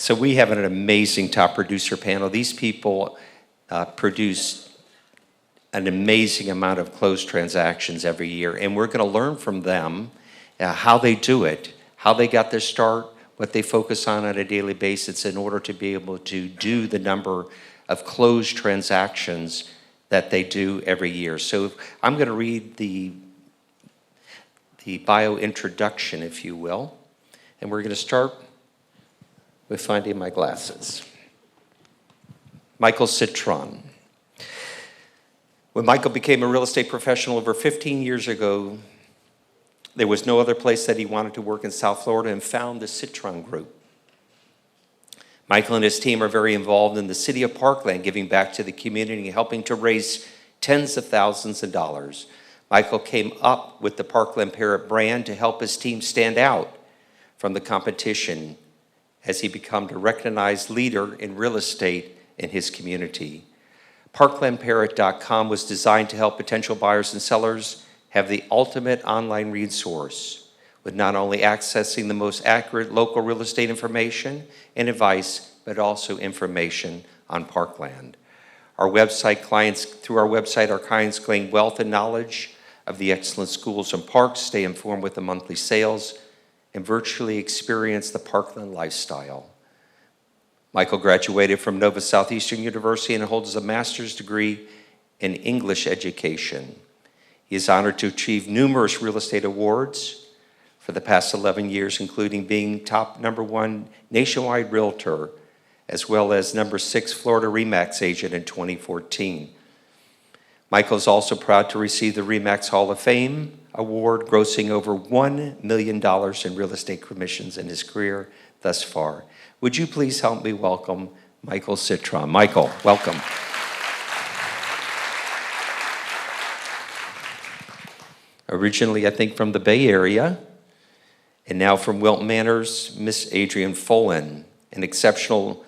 So we have an amazing top producer panel. These people produce an amazing amount of closed transactions every year, and we're going to learn from them how they do it, how they got their start, what they focus on a daily basis in order to be able to do the number of closed transactions that they do every year. So I'm going to read the bio introduction, if you will, and we're going to start with finding my glasses. Michael Citron. When Michael became a real estate professional over 15 years ago, there was no other place that he wanted to work in South Florida and found the Citron Group. Michael and his team are very involved in the city of Parkland, giving back to the community and helping to raise tens of thousands of dollars. Michael came up with the Parkland Parrot brand to help his team stand out from the competition as he became a recognized leader in real estate in his community. ParklandParrot.com was designed to help potential buyers and sellers have the ultimate online resource with not only accessing the most accurate local real estate information and advice, but also information on Parkland. Through our website, our clients gain wealth and knowledge of the excellent schools and parks, stay informed with the monthly sales, and virtually experience the Parkland lifestyle. Michael graduated from Nova Southeastern University and holds a master's degree in English education. He is honored to achieve numerous real estate awards for the past 11 years, including being top #1 nationwide Realtor, as well as #6 Florida RE/MAX agent in 2014. Michael is also proud to receive the RE/MAX Hall of Fame award, grossing over $1 million in real estate commissions in his career thus far. Would you please help me welcome Michael Citron? Michael, welcome. Originally, I think, from the Bay Area, and now from Wilton Manors, Miss Adrienne Follin, an exceptional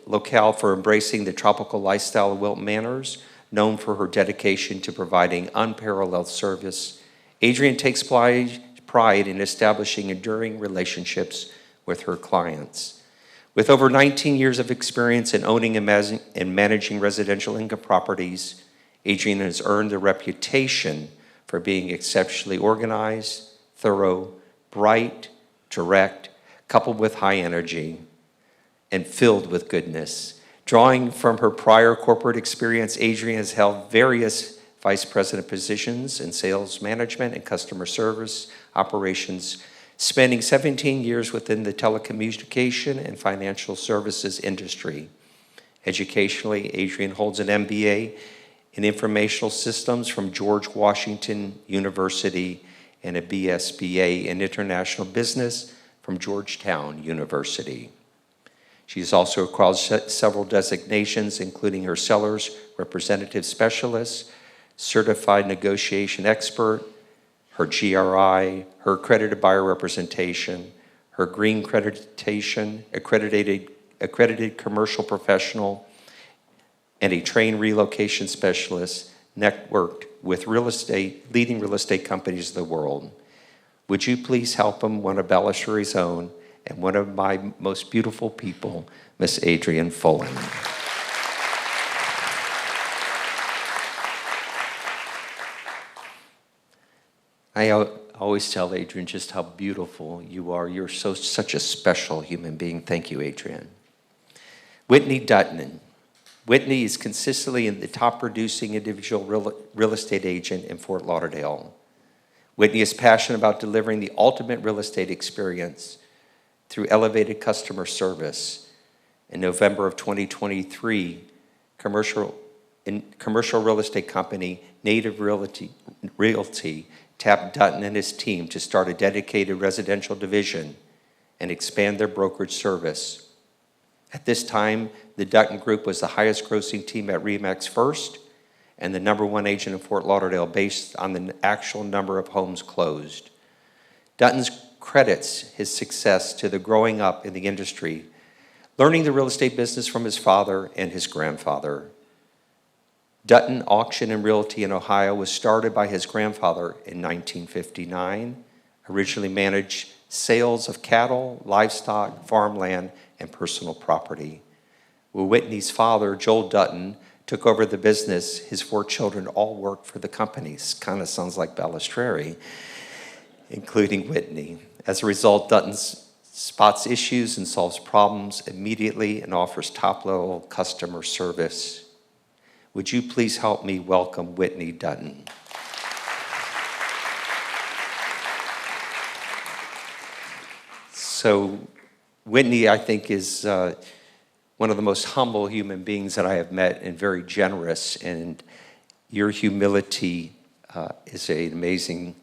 locale for embracing the tropical lifestyle of Wilton Manors, known for her dedication to providing unparalleled service. Adrienne takes pride in establishing enduring relationships with her clients. With over 19 years of experience in owning and managing residential income properties, Adrienne has earned a reputation for being exceptionally organized, thorough, bright, direct, coupled with high energy, and filled with goodness. Drawing from her prior corporate experience, Adrienne has held various vice president positions in sales management and customer service operations, spending 17 years within the telecommunication and financial services industry. Educationally, Adrienne holds an MBA in informational systems from George Washington University and a BSBA in international business from Georgetown University. She has also acquired several designations, including her seller's representative specialist, certified negotiation expert, her GRI, her accredited buyer representation, her green accreditation, accredited commercial professional, and a trained relocation specialist networked with leading real estate companies of the world. Would you please help him, one of Balustrie's own, and one of my most beautiful people, Miss Adrienne Follin. I always tell Adrienne just how beautiful you are. You're such a special human being. Thank you, Adrienne. Whitney Dutton. Whitney is consistently in the top producing individual real estate agent in Fort Lauderdale. Whitney is passionate about delivering the ultimate real estate experience through elevated customer service. In November of 2023, commercial real estate company Native Realty tapped Dutton and his team to start a dedicated residential division and expand their brokerage service. At this time, the Dutton Group was the highest grossing team at RE/MAX First and the #1 agent in Fort Lauderdale based on the actual number of homes closed. Dutton's credits his success to the growing up in the industry, learning the real estate business from his father and his grandfather. Dutton Auction and Realty in Ohio was started by his grandfather in 1959, originally managed sales of cattle, livestock, farmland, and personal property. When Whitney's father, Joel Dutton, took over the business, his 4 children all worked for the company. Kind of sounds like Balistreri, including Whitney. As a result, Dutton spots issues and solves problems immediately and offers top-level customer service. Would you please help me welcome Whitney Dutton? So Whitney, I think, is one of the most humble human beings that I have met, and very generous, and your humility is an amazing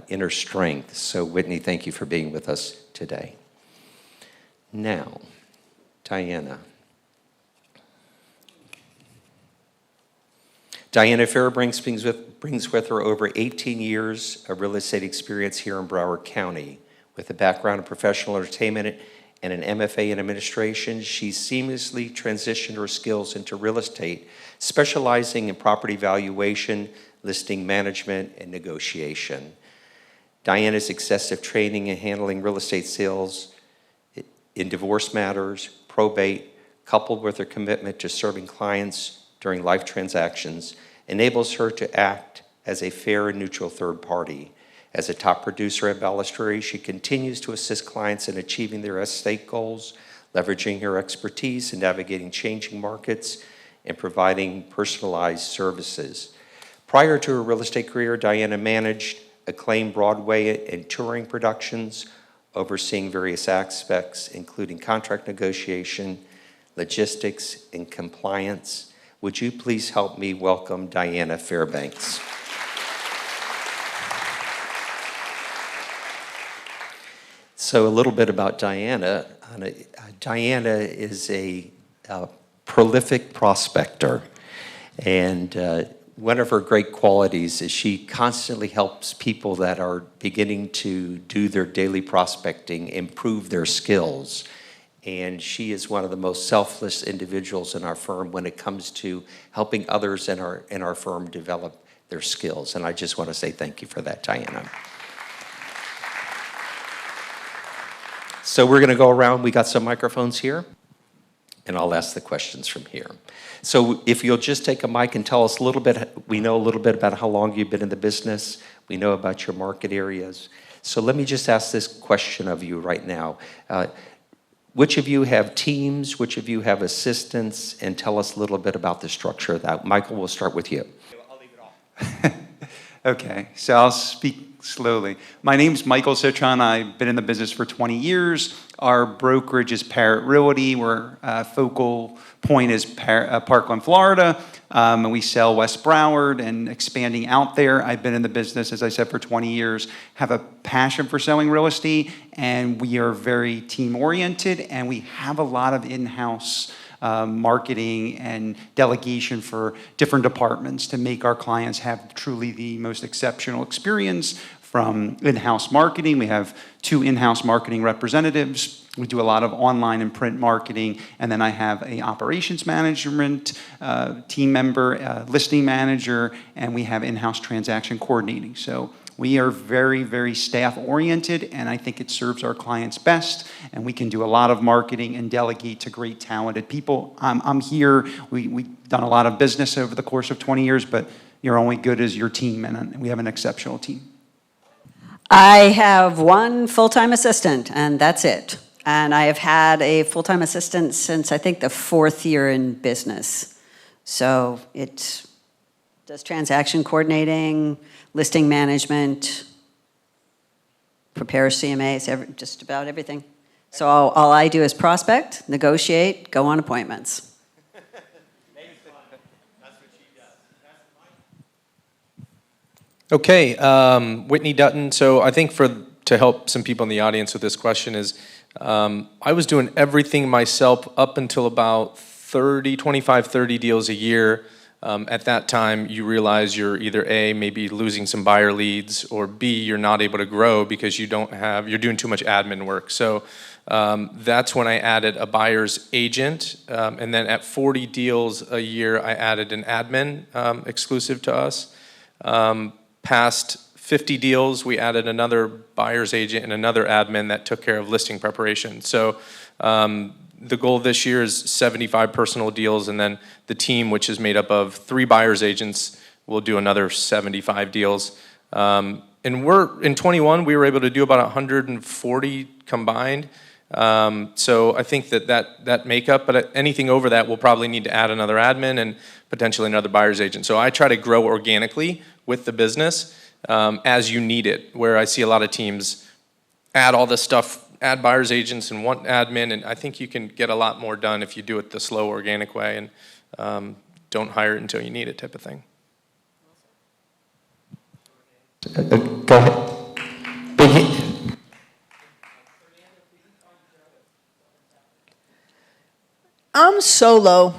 inner strength. So Whitney, thank you for being with us today. Now, Diana. Diana Fairbanks brings with her over 18 years of real estate experience here in Broward County. With a background in professional entertainment and an MFA in administration, she seamlessly transitioned her skills into real estate, specializing in property valuation, listing management, and negotiation. Diana's excessive training in handling real estate sales in divorce matters, probate, coupled with her commitment to serving clients during life transactions, enables her to act as a fair and neutral third party. As a top producer at Balistreri, she continues to assist clients in achieving their estate goals, leveraging her expertise in navigating changing markets and providing personalized services. Prior to her real estate career, Diana managed acclaimed Broadway and touring productions, overseeing various aspects, including contract negotiation, logistics, and compliance. Would you please help me welcome Diana Fairbanks? So a little bit about Diana. Diana is a prolific prospector, and one of her great qualities is she constantly helps people that are beginning to do their daily prospecting improve their skills. And she is one of the most selfless individuals in our firm when it comes to helping others in our firm develop their skills. And I just want to say thank you for that, Diana. So we're going to go around. We got some microphones here, and I'll ask the questions from here. So if you'll just take a mic and tell us a little bit, we know a little bit about how long you've been in the business. We know about your market areas. So let me just ask this question of you right now. Which of you have teams? Which of you have assistants? And tell us a little bit about the structure of that. Michael, we'll start with you. I'll leave it off. Okay, so I'll speak slowly. My name's Michael Citron. I've been in the business for 20 years. Our brokerage is Parrot Realty. We're focal point is Parkland, Florida, and we sell West Broward and expanding out there. I've been in the business, as I said, for 20 years, have a passion for selling real estate, and we are very team-oriented, and we have a lot of in-house marketing and delegation for different departments to make our clients have truly the most exceptional experience. From in-house marketing, we have 2 in-house marketing representatives. We do a lot of online and print marketing, and then I have an operations management team member, listing manager, and we have in-house transaction coordinating. So we are very, very staff-oriented, and I think it serves our clients best, and we can do a lot of marketing and delegate to great, talented people. I'm here. We've done a lot of business over the course of 20 years, but you're only good as your team, and we have an exceptional team. I have 1 full-time assistant, and that's it. And I have had a full-time assistant since, I think, the 4th year in business. So it does transaction coordinating, listing management, prepares CMAs, just about everything. So all I do is prospect, negotiate, go on appointments. Okay, Whitney Dutton. So I think to help some people in the audience with this question is, I was doing everything myself up until about 25, 30 deals a year. At that time, you realize you're either A, maybe losing some buyer leads, or B, you're not able to grow because you're doing too much admin work. So that's when I added a buyer's agent. And then at 40 deals a year, I added an admin exclusive to us. Past 50 deals, we added another buyer's agent and another admin that took care of listing preparation. So the goal this year is 75 personal deals, and then the team, which is made up of 3 buyer's agents, will do another 75 deals. And in 21, we were able to do about 140 combined. So I think that makeup, but anything over that, we'll probably need to add another admin and potentially another buyer's agent. So I try to grow organically with the business as you need it, where I see a lot of teams add all this stuff, add buyer's agents and one admin, and I think you can get a lot more done if you do it the slow, organic way and don't hire it until you need it type of thing. Go ahead. Big hit. I'm solo.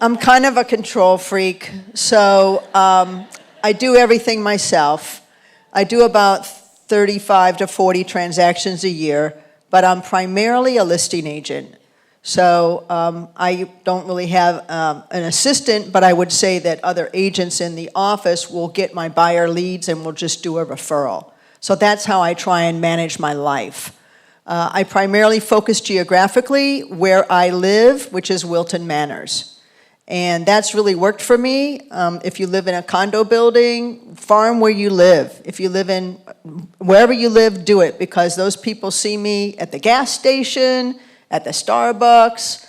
I'm kind of a control freak, so I do everything myself. I do about 35 to 40 transactions a year, but I'm primarily a listing agent. So I don't really have an assistant, but I would say that other agents in the office will get my buyer leads and will just do a referral. So that's how I try and manage my life. I primarily focus geographically where I live, which is Wilton Manors. And that's really worked for me. If you live in a condo building, farm where you live. If you live in, wherever you live, do it, because those people see me at the gas station, at the Starbucks,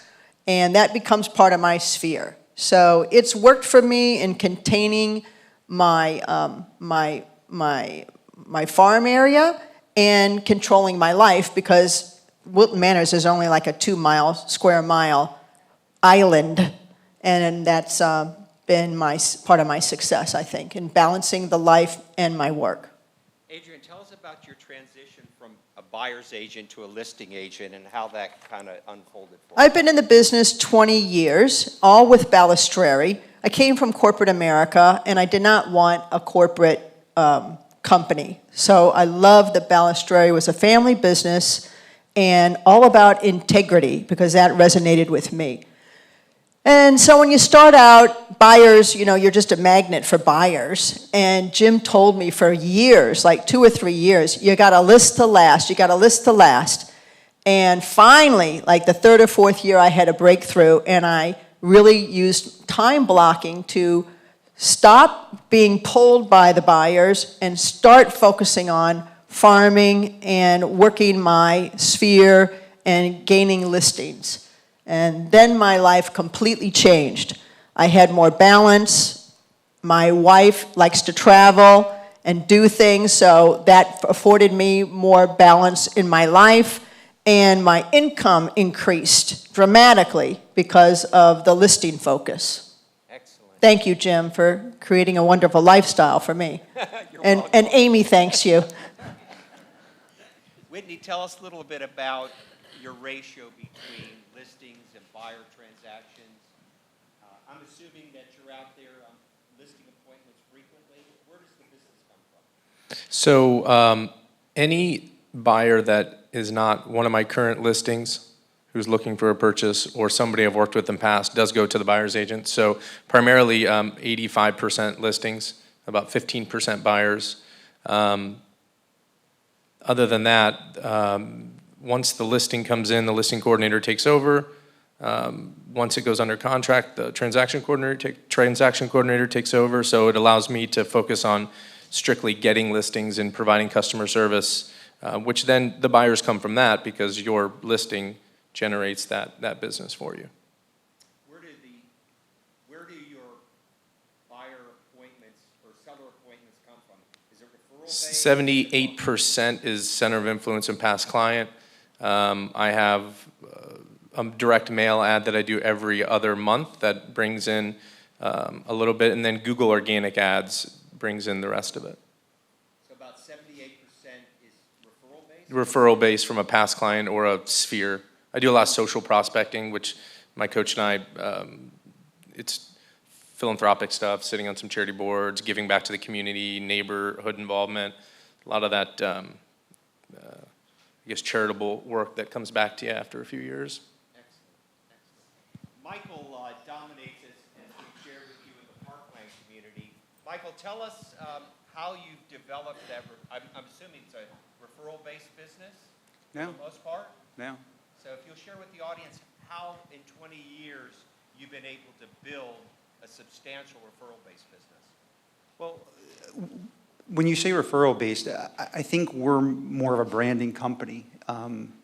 and that becomes part of my sphere. So it's worked for me in containing my farm area and controlling my life, because Wilton Manors is only like a square mile island, and that's been part of my success, I think, in balancing the life and my work. Adrian, tell us about your transition from a buyer's agent to a listing agent and how that kind of unfolded for you. I've been in the business 20 years, all with Balistreri. I came from corporate America, and I did not want a corporate company. So I loved that Balistreri was a family business and all about integrity, because that resonated with me. And so when you start out, buyers, you're just a magnet for buyers. And Jim told me for years, like 2 or 3 years, you got to list to last, you got to list to last. And finally, like the 3rd or 4th year, I had a breakthrough, and I really used time blocking to stop being pulled by the buyers and start focusing on farming and working my sphere and gaining listings. And then my life completely changed. I had more balance. My wife likes to travel and do things, so that afforded me more balance in my life. And my income increased dramatically because of the listing focus. Excellent. Thank you, Jim, for creating a wonderful lifestyle for me. And Amy thanks you. Whitney, tell us a little bit about your ratio between listings and buyer transactions. I'm assuming that you're out there listing appointments frequently. Where does the business come from? So any buyer that is not one of my current listings who's looking for a purchase, or somebody I've worked with in the past, does go to the buyer's agent. So primarily 85% listings, about 15% buyers. Other than that, once the listing comes in, the listing coordinator takes over. Once it goes under contract, the transaction coordinator takes over. So it allows me to focus on strictly getting listings and providing customer service, which then the buyers come from that, because your listing generates that business for you. Where do your buyer appointments or seller appointments come from? Is it referral based? 78% is center of influence and past client. I have a direct mail ad that I do every other month that brings in a little bit, and then Google organic ads brings in the rest of it. So about 78% is referral based? Referral based from a past client or a sphere. I do a lot of social prospecting, which my coach and I, it's philanthropic stuff, sitting on some charity boards, giving back to the community, neighborhood involvement, a lot of that I guess charitable work that comes back to you after a few years. Excellent. Michael dominates, as we shared with you, in the parkland community. Michael, tell us how you've developed that, I'm assuming it's a referral-based business? No. For the most part? No. So if you'll share with the audience how in 20 years you've been able to build a substantial referral-based business. Well, when you say referral-based, I think we're more of a branding company.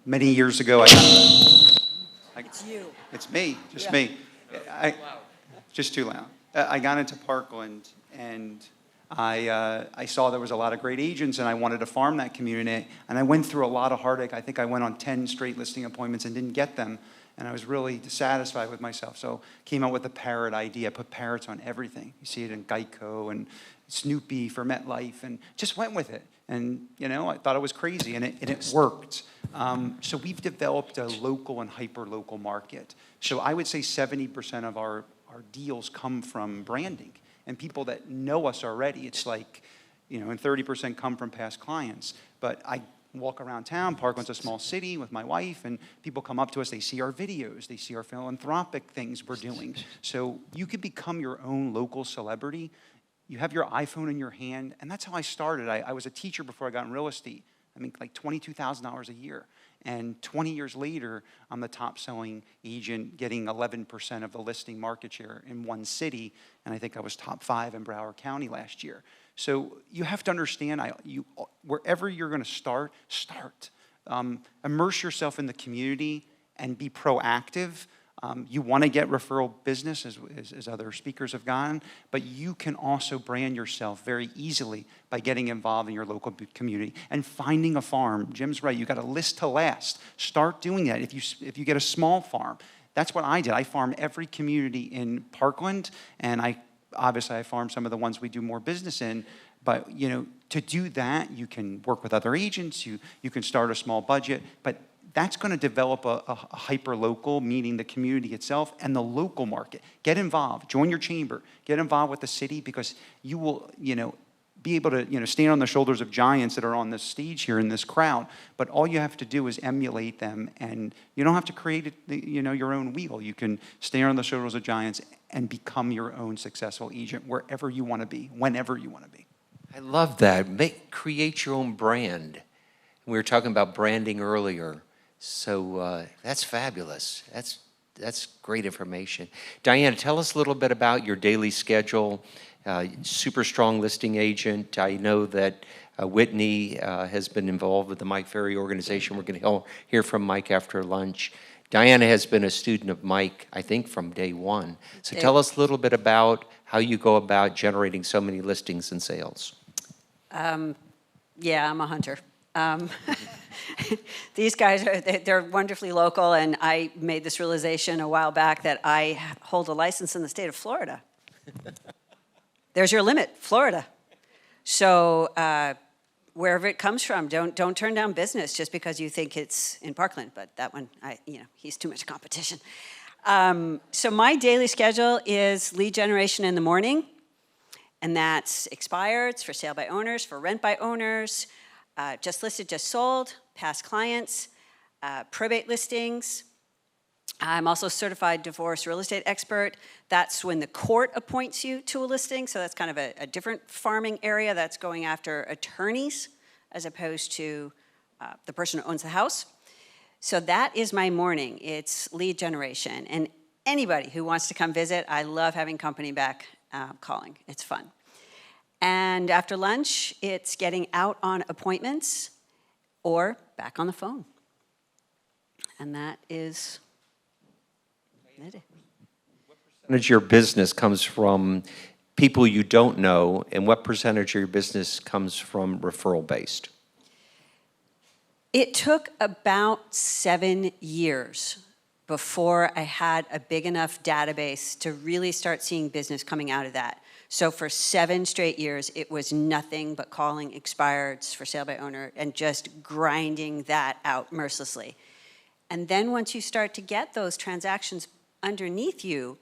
Many years ago, It's you. It's me, just Yeah. me. Just too loud. I got into Parkland, and I saw there was a lot of great agents, and I wanted to farm that community. And I went through a lot of heartache. I think I went on 10 straight listing appointments and didn't get them. And I was really dissatisfied with myself. So came up with the parrot idea, put parrots on everything. You see it in Geico and Snoopy for MetLife, and just went with it. And, you know, I thought it was crazy, and it worked. So we've developed a local and hyper-local market. So I would say 70% of our deals come from branding and people that know us already. It's like, you know, and 30% come from past clients. But I walk around town, Parkland's a small city with my wife, and people come up to us, they see our videos, they see our philanthropic things we're doing. So you could become your own local celebrity. You have your iPhone in your hand, and that's how I started. I was a teacher before I got in real estate. I make like $22,000 a year. And 20 years later, I'm the top selling agent, getting 11% of the listing market share in one city. And I think I was top 5 in Broward County last year. So you have to understand, wherever you're going to start. Immerse yourself in the community and be proactive. You want to get referral business, as other speakers have gone, but you can also brand yourself very easily by getting involved in your local community and finding a farm. Jim's right, you got a list to last. Start doing that. If you get a small farm, that's what I did. I farmed every community in Parkland, and obviously I farmed some of the ones we do more business in. But you know, to do that, you can work with other agents. You can start a small budget, but that's going to develop a hyper-local, meaning the community itself and the local market. Get involved. Join your chamber. Get involved with the city, because you will, you know, be able to, you know, stand on the shoulders of giants that are on this stage here in this crowd. But all you have to do is emulate them, and you don't have to create, you know, your own wheel. You can stand on the shoulders of giants and become your own successful agent wherever you want to be, whenever you want to be. I love that. Create your own brand. We were talking about branding earlier. So that's fabulous. That's great information. Diana, tell us a little bit about your daily schedule. Super strong listing agent. I know that Whitney has been involved with the Mike Ferry organization. We're going to hear from Mike after lunch. Diana has been a student of Mike, I think, from day one. So tell us a little bit about how you go about generating so many listings and sales. Yeah, I'm a hunter. These guys, they're wonderfully local, and I made this realization a while back that I hold a license in the state of Florida. There's your limit, Florida. So wherever it comes from, don't turn down business just because you think it's in Parkland. But that one, he's too much competition. So my daily schedule is lead generation in the morning, and that's expireds, for sale by owners, for rent by owners, just listed, just sold, past clients, probate listings. I'm also a certified divorce real estate expert. That's when the court appoints you to a listing, so that's kind of a different farming area. That's going after attorneys as opposed to the person who owns the house. So that is my morning. It's lead generation. And anybody who wants to come visit, I love having company back calling. It's fun. And after lunch, it's getting out on appointments or back on the phone. And that is it. What percentage of your business comes from people you don't know, and what percentage of your business comes from referral-based? It took about 7 years before I had a big enough database to really start seeing business coming out of that. So for 7 straight years, it was nothing but calling expireds, for sale by owner, and just grinding that out mercilessly. And then once you start to get those transactions underneath you,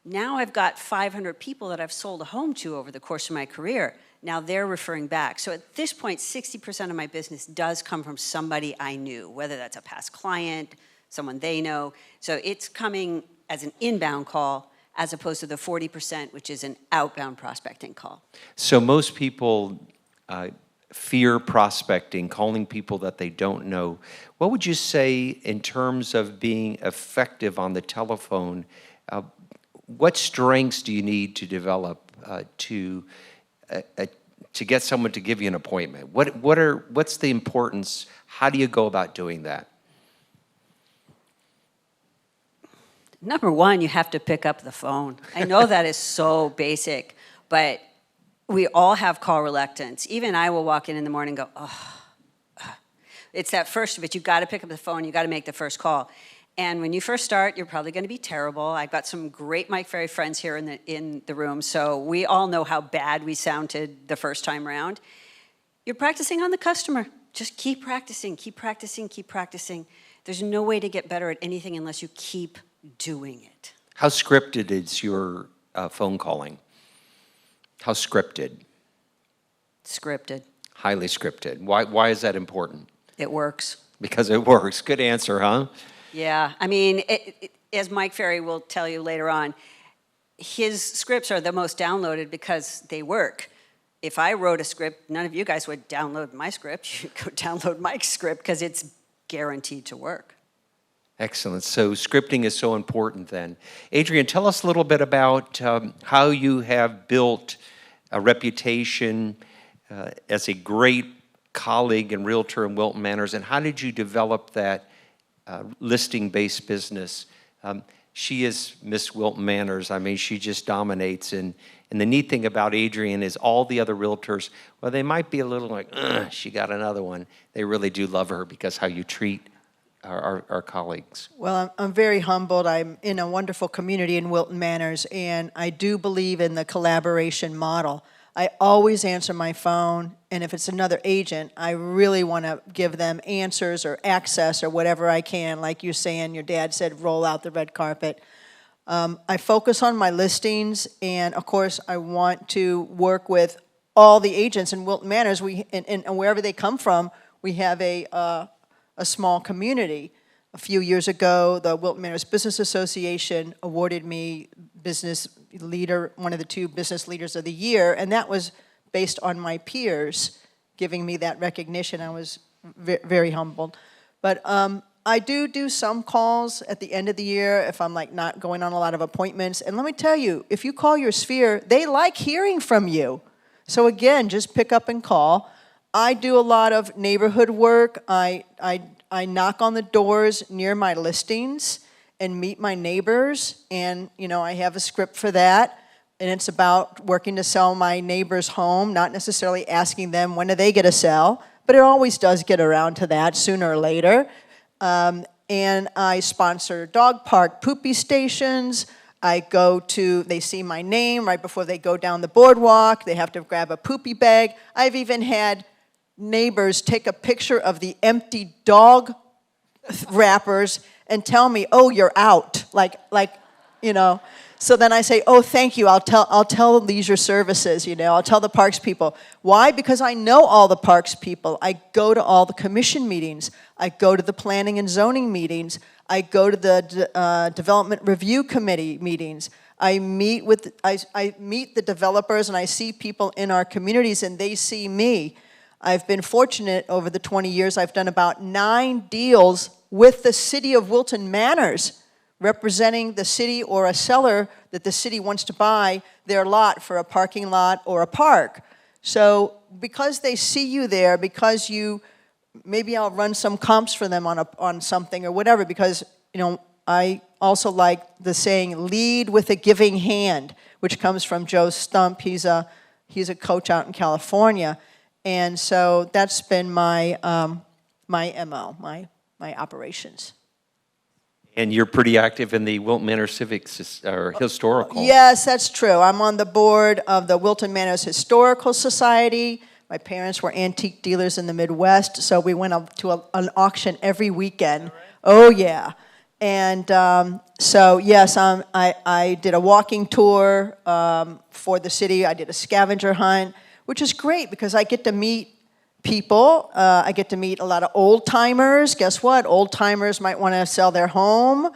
now I've got 500 people that I've sold a home to over the course of my career. Now they're referring back. So at this point, 60% of my business does come from somebody I knew, whether that's a past client, someone they know. So it's coming as an inbound call, as opposed to the 40%, which is an outbound prospecting call. So most people fear prospecting, calling people that they don't know. What would you say in terms of being effective on the telephone? What strengths do you need to develop to get someone to give you an appointment? What's the importance? How do you go about doing that? Number one, you have to pick up the phone. I know that is so basic, but we all have call reluctance. Even I will walk in the morning and go, oh. It's that first bit. You got to pick up the phone. You got to make the first call. And when you first start, you're probably going to be terrible. I've got some great Mike Ferry friends here in the room, so we all know how bad we sounded the first time around. You're practicing on the customer. Just keep practicing, keep practicing, keep practicing. There's no way to get better at anything unless you keep doing it. How scripted is your phone calling? How scripted? Scripted. Highly scripted. Why is that important? It works. Because it works. Good answer, huh? Yeah, I mean, as Mike Ferry will tell you later on, his scripts are the most downloaded because they work. If I wrote a script, none of you guys would download my script. You'd go download Mike's script because it's guaranteed to work. Excellent. So scripting is so important then. Adrian, tell us a little bit about how you have built a reputation as a great colleague and realtor in Wilton Manors, and how did you develop that listing-based business? She is Miss Wilton Manors. I mean, she just dominates. And the neat thing about Adrian is all the other realtors, well, they might be a little like, she got another one. They really do love her because how you treat our colleagues. Well, I'm very humbled. I'm in a wonderful community in Wilton Manors, and I do believe in the collaboration model. I always answer my phone, and if it's another agent, I really want to give them answers or access or whatever I can. Like you're saying, your dad said, roll out the red carpet. I focus on my listings, and of course, I want to work with all the agents in Wilton Manors. And wherever they come from, we have a small community. A few years ago, the Wilton Manors Business Association awarded me business leader, one of the 2 business leaders of the year, and that was based on my peers giving me that recognition. I was very humbled. But I do some calls at the end of the year if I'm like not going on a lot of appointments. And let me tell you, if you call your sphere, they like hearing from you. So again, just pick up and call. I do a lot of neighborhood work. I knock on the doors near my listings and meet my neighbors, and I have a script for that, and it's about working to sell my neighbor's home, not necessarily asking them when do they get a sell, but it always does get around to that sooner or later. And I sponsor dog park poopy stations. They see my name right before they go down the boardwalk. They have to grab a poopy bag. I've even had neighbors take a picture of the empty dog wrappers and tell me, "Oh, you're out." So then I say, "Oh, thank you. I'll tell leisure services. I'll tell the parks people." Why? Because I know all the parks people. I go to all the commission meetings. I go to the planning and zoning meetings. I go to the development review committee meetings. I meet the developers, and I see people in our communities, and they see me. I've been fortunate over the 20 years. I've done about 9 deals with the city of Wilton Manors, representing the city or a seller that the city wants to buy their lot for a parking lot or a park. So because they see you there, because maybe I'll run some comps for them on something or whatever, because I also like the saying, lead with a giving hand, which comes from Joe Stump. He's a coach out in California. And so that's been my MO, my operations. And you're pretty active in the Wilton Manors Civics or Historical. Yes, that's true. I'm on the board of the Wilton Manors Historical Society. My parents were antique dealers in the Midwest, so we went up to an auction every weekend. Right? Oh, yeah. And so, yes, I did a walking tour for the city. I did a scavenger hunt, which is great because I get to meet people. I get to meet a lot of old-timers. Guess what? Old-timers might want to sell their home.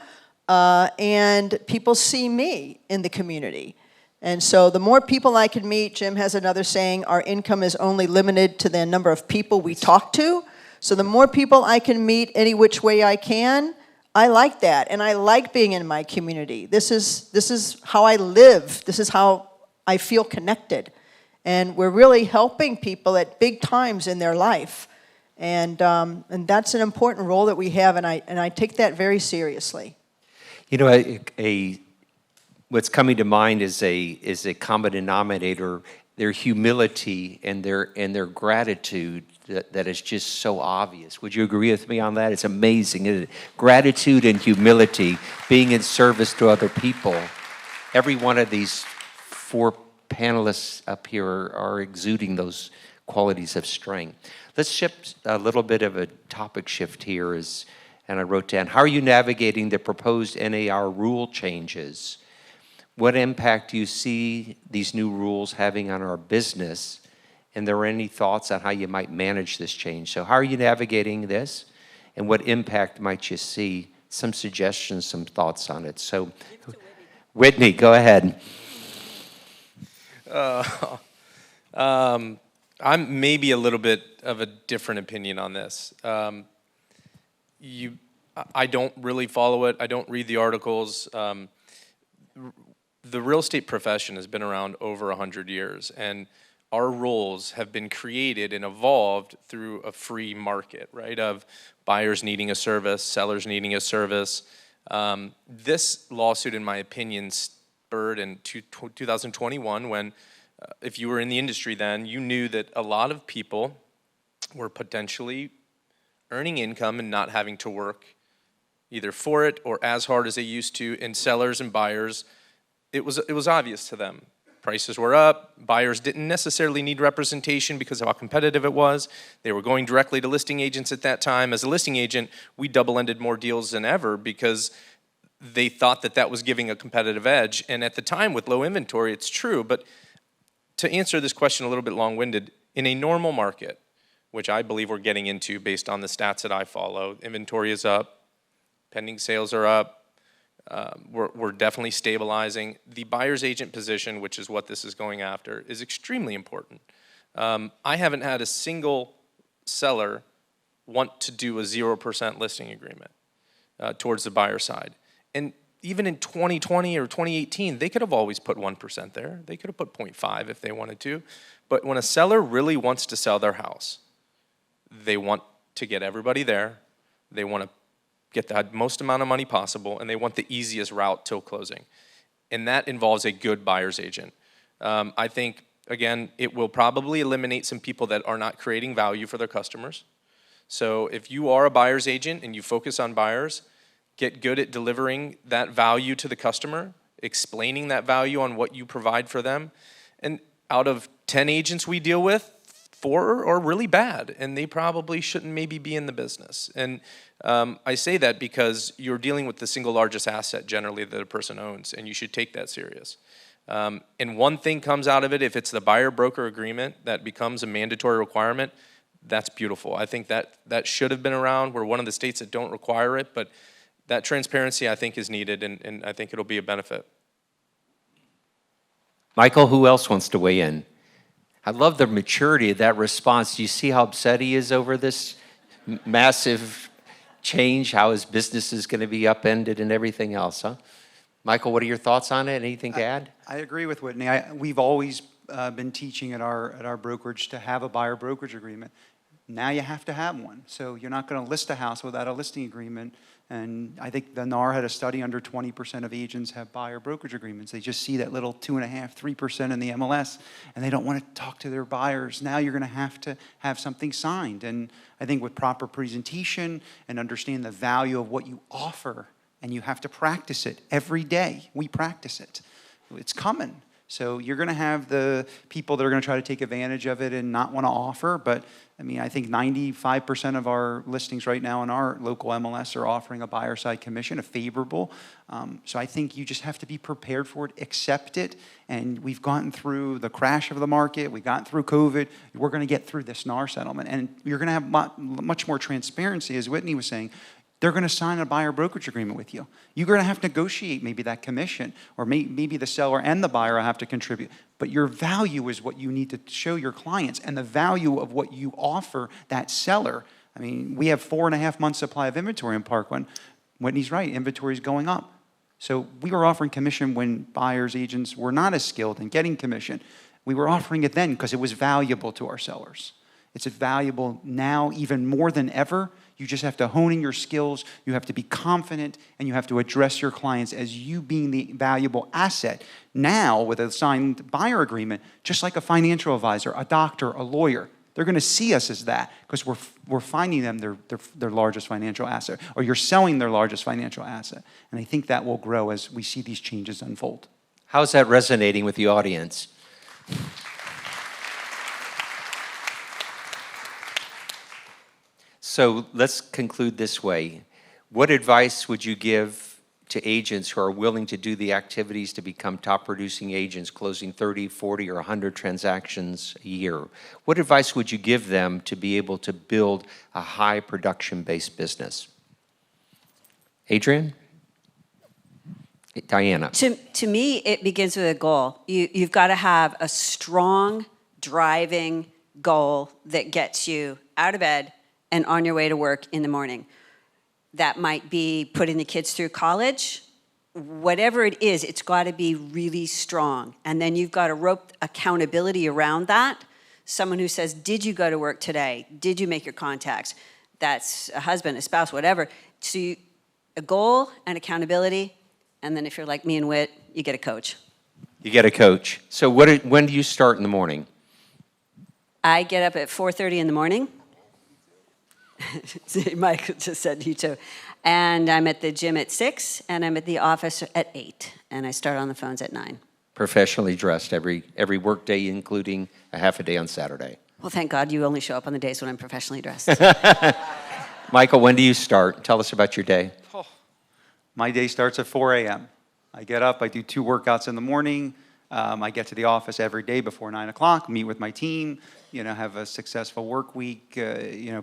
and people see me in the community. And so the more people I can meet, Jim has another saying, our income is only limited to the number of people we talk to. So the more people I can meet any which way I can, I like that. And I like being in my community. This is how I live. This is how I feel connected. And we're really helping people at big times in their life. And that's an important role that we have, and I take that very seriously. You know, what's coming to mind is a common denominator, their humility and their gratitude that is just so obvious. Would you agree with me on that? It's amazing, isn't it? Gratitude and humility, being in service to other people. Every one of these four panelists up here are exuding those qualities of strength. Let's shift a little bit of a topic shift here, and I wrote down, how are you navigating the proposed NAR rule changes? What impact do you see these new rules having on our business? And there are any thoughts on how you might manage this change? So how are you navigating this? And what impact might you see? Some suggestions, some thoughts on it. So, Whitney, go ahead. I'm maybe a little bit of a different opinion on this. I don't really follow it. I don't read the articles. The real estate profession has been around over 100 years, and our rules have been created and evolved through a free market, right, of buyers needing a service, sellers needing a service. This lawsuit, in my opinion, spurred in 2021 when, if you were in the industry then, you knew that a lot of people were potentially earning income and not having to work either for it or as hard as they used to, and sellers and buyers, it was obvious to them. Prices were up, buyers didn't necessarily need representation because of how competitive it was. They were going directly to listing agents at that time. As a listing agent, we double-ended more deals than ever because they thought that that was giving a competitive edge. And at the time, with low inventory, it's true. But to answer this question a little bit long-winded, in a normal market, which I believe we're getting into based on the stats that I follow, inventory is up, pending sales are up, we're definitely stabilizing. The buyer's agent position, which is what this is going after, is extremely important. I haven't had a single seller want to do a 0% listing agreement towards the buyer side. And even in 2020 or 2018, they could have always put 1% there. They could have put 0.5 if they wanted to. But when a seller really wants to sell their house, they want to get everybody there. They want to get the most amount of money possible, and they want the easiest route till closing. And that involves a good buyer's agent. I think, again, it will probably eliminate some people that are not creating value for their customers. So if you are a buyer's agent and you focus on buyers, get good at delivering that value to the customer, explaining that value on what you provide for them. And out of 10 agents we deal with, 4 are really bad, and they probably shouldn't maybe be in the business. And I say that because you're dealing with the single largest asset generally that a person owns, and you should take that serious. And one thing comes out of it, if it's the buyer-broker agreement that becomes a mandatory requirement, that's beautiful. I think that should have been around. We're one of the states that don't require it, but that transparency, I think, is needed, and I think it'll be a benefit. Michael, who else wants to weigh in? I love the maturity of that response. Do you see how upset he is over this massive change, how his business is going to be upended and everything else, huh? Michael, what are your thoughts on it? Anything to add? I agree with Whitney. We've always been teaching at our brokerage to have a buyer brokerage agreement. Now you have to have one. So you're not going to list a house without a listing agreement. And I think the NAR had a study, under 20% of agents have buyer brokerage agreements. They just see that little 2.5%, 3% in the MLS, and they don't want to talk to their buyers. Now you're going to have something signed. And I think with proper presentation and understand the value of what you offer, and you have to practice it every day. We practice it. It's coming. So you're going to have the people that are going to try to take advantage of it and not want to offer. But, I mean, I think 95% of our listings right now in our local MLS are offering a buyer side commission, a favorable. So I think you just have to be prepared for it, accept it. And we've gotten through the crash of the market. We've gotten through COVID. We're going to get through this NAR settlement. And you're going to have much more transparency, as Whitney was saying. they're going to sign a buyer brokerage agreement with you. You're going to have to negotiate maybe that commission, or maybe the seller and the buyer have to contribute. But your value is what you need to show your clients, and the value of what you offer that seller. I mean, we have 4.5 months supply of inventory in Parkland. Whitney's right, inventory is going up. So we were offering commission when buyers, agents were not as skilled in getting commission. We were offering it then because it was valuable to our sellers. It's valuable now even more than ever. You just have to hone in your skills, you have to be confident, and you have to address your clients as you being the valuable asset. Now, with a signed buyer agreement, just like a financial advisor, a doctor, a lawyer, they're going to see us as that because we're finding them their largest financial asset, or you're selling their largest financial asset. And I think that will grow as we see these changes unfold. How's that resonating with the audience? So let's conclude this way. What advice would you give to agents who are willing to do the activities to become top producing agents, closing 30, 40, or 100 transactions a year? What advice would you give them to be able to build a high production-based business? Adrian? Diana? To me, it begins with a goal. You've got to have a strong, driving goal that gets you out of bed and on your way to work in the morning. That might be putting the kids through college. Whatever it is, it's got to be really strong. And then you've got to rope accountability around that. Someone who says, did you go to work today? Did you make your contacts? That's a husband, a spouse, whatever. So a goal and accountability. And then if you're like me and Whit, you get a coach. You get a coach. So when do you start in the morning? I get up at 4:30 in the morning. Mike just said you too. And I'm at the gym at 6, and I'm at the office at 8, and I start on the phones at 9. Professionally dressed every work day, including a half a day on Saturday. Well, thank God you only show up on the days when I'm professionally dressed. Michael, when do you start? Tell us about your day. My day starts at 4 a.m. I get up, I do 2 workouts in the morning. I get to the office every day before 9 o'clock, meet with my team, have a successful work week,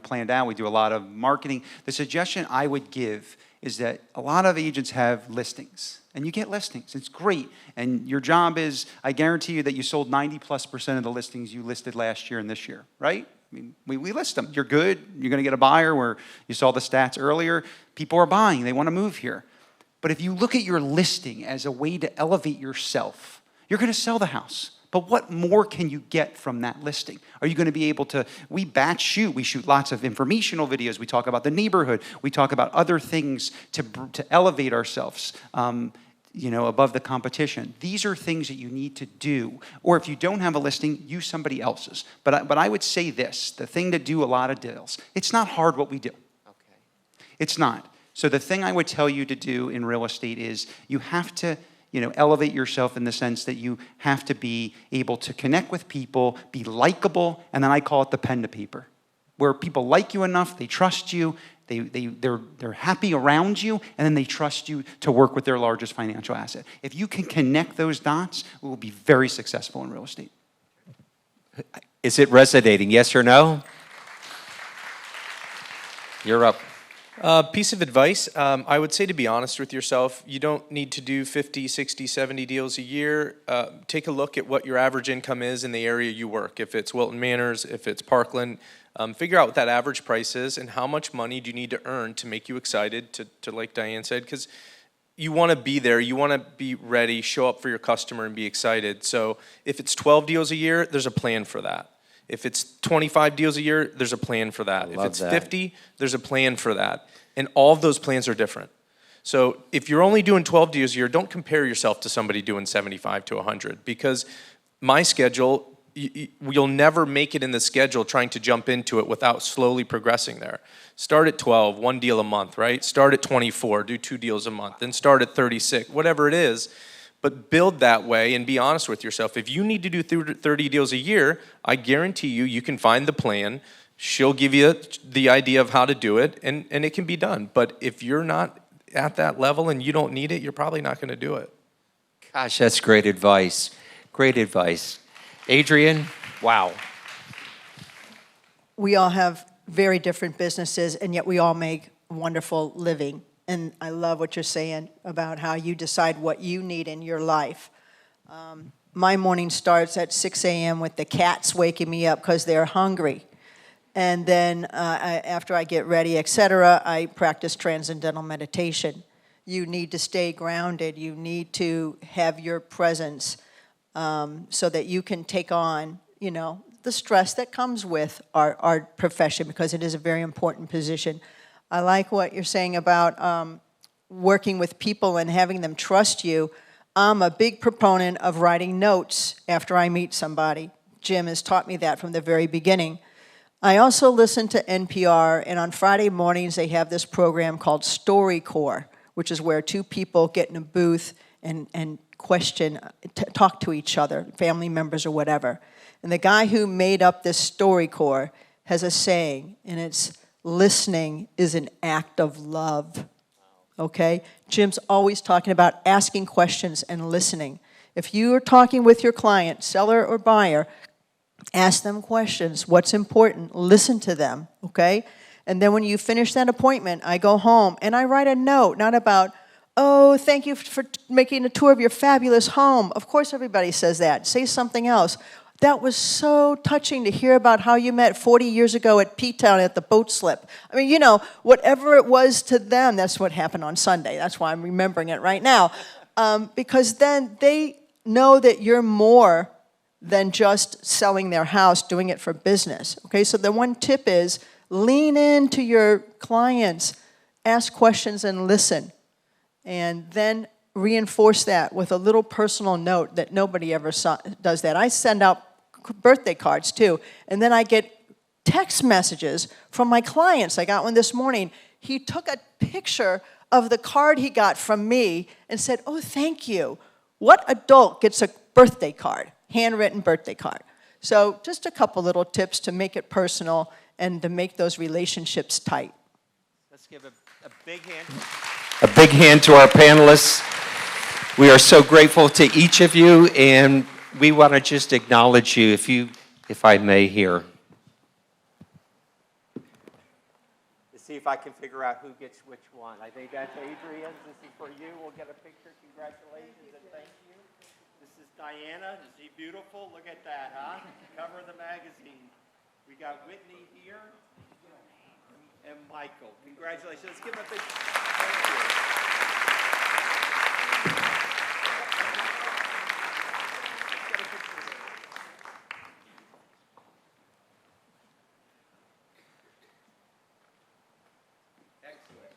planned out. We do a lot of marketing. The suggestion I would give is that a lot of agents have listings, and you get listings. It's great. And your job is, I guarantee you that you sold 90+% of the listings you listed last year and this year, right? I mean, we list them. You're good. You're going to get a buyer where you saw the stats earlier. People are buying. They want to move here. But if you look at your listing as a way to elevate yourself, you're going to sell the house. But what more can you get from that listing? Are you going to be able to, we batch shoot. We shoot lots of informational videos. We talk about the neighborhood. We talk about other things to elevate ourselves, above the competition. These are things that you need to do. Or if you don't have a listing, use somebody else's. But I would say this, the thing to do a lot of deals, it's not hard what we do. Okay. It's not. So the thing I would tell you to do in real estate is you have to elevate yourself in the sense that you have to be able to connect with people, be likable, and then I call it the pen to paper, where people like you enough, they trust you, they're happy around you, and then they trust you to work with their largest financial asset. If you can connect those dots, we will be very successful in real estate. Is it resonating, yes or no? You're up. Piece of advice, I would say to be honest with yourself. You don't need to do 50, 60, 70 deals a year. Take a look at what your average income is in the area you work. If it's Wilton Manors, if it's Parkland, figure out what that average price is and how much money do you need to earn to make you excited, to like Diane said, because you want to be there, you want to be ready, show up for your customer and be excited. So if it's 12 deals a year, there's a plan for that. If it's 25 deals a year, there's a plan for that. If it's 50, there's a plan for that. And all of those plans are different. So if you're only doing 12 deals a year, don't compare yourself to somebody doing 75 to 100, because my schedule, you'll never make it in the schedule trying to jump into it without slowly progressing there. Start at 12, 1 deal a month, right? Start at 24, do 2 deals a month. Then start at 36, whatever it is. But build that way and be honest with yourself. If you need to do 30 deals a year, I guarantee you can find the plan. She'll give you the idea of how to do it, and it can be done. But if you're not at that level and you don't need it, you're probably not going to do it. Gosh, that's great advice. Great advice. Adrian, wow. We all have very different businesses, and yet we all make wonderful living. And I love what you're saying about how you decide what you need in your life. My morning starts at 6 a.m. with the cats waking me up because they're hungry. And then after I get ready, etc., I practice transcendental meditation. You need to stay grounded. You need to have your presence so that you can take on, the stress that comes with our profession, because it is a very important position. I like what you're saying about working with people and having them trust you. I'm a big proponent of writing notes after I meet somebody. Jim has taught me that from the very beginning. I also listen to NPR, and on Friday mornings they have this program called StoryCorps, which is where two people get in a booth and talk to each other, family members or whatever. And the guy who made up this StoryCorps has a saying, and it's, listening is an act of love. Okay? Jim's always talking about asking questions and listening. If you are talking with your client, seller or buyer, ask them questions. What's important? Listen to them, okay? And then when you finish that appointment, I go home and I write a note, not about, oh, thank you for making a tour of your fabulous home. Of course everybody says that. Say something else. That was so touching to hear about how you met 40 years ago at P-Town at the boat slip. I mean, whatever it was to them, that's what happened on Sunday. That's why I'm remembering it right now. Because then they know that you're more than just selling their house, doing it for business. Okay, so the one tip is lean into your clients, ask questions and listen, and then reinforce that with a little personal note that nobody ever does that. I send out birthday cards too, and then I get text messages from my clients. I got one this morning. He took a picture of the card he got from me and said, oh, thank you. What adult gets a birthday card? Handwritten birthday card. So just a couple little tips to make it personal and to make those relationships tight. Let's give a big hand. A big hand to our panelists. We are so grateful to each of you, and we want to just acknowledge you, if I may, here. Let's see if I can figure out who gets which one. I think that's Adrian's. This is for you. We'll get a picture. Congratulations and thank you. This is Diana. Is she beautiful? Look at that, huh? Cover of the magazine. We got Whitney here and Michael. Congratulations. Let's give them a big thank you.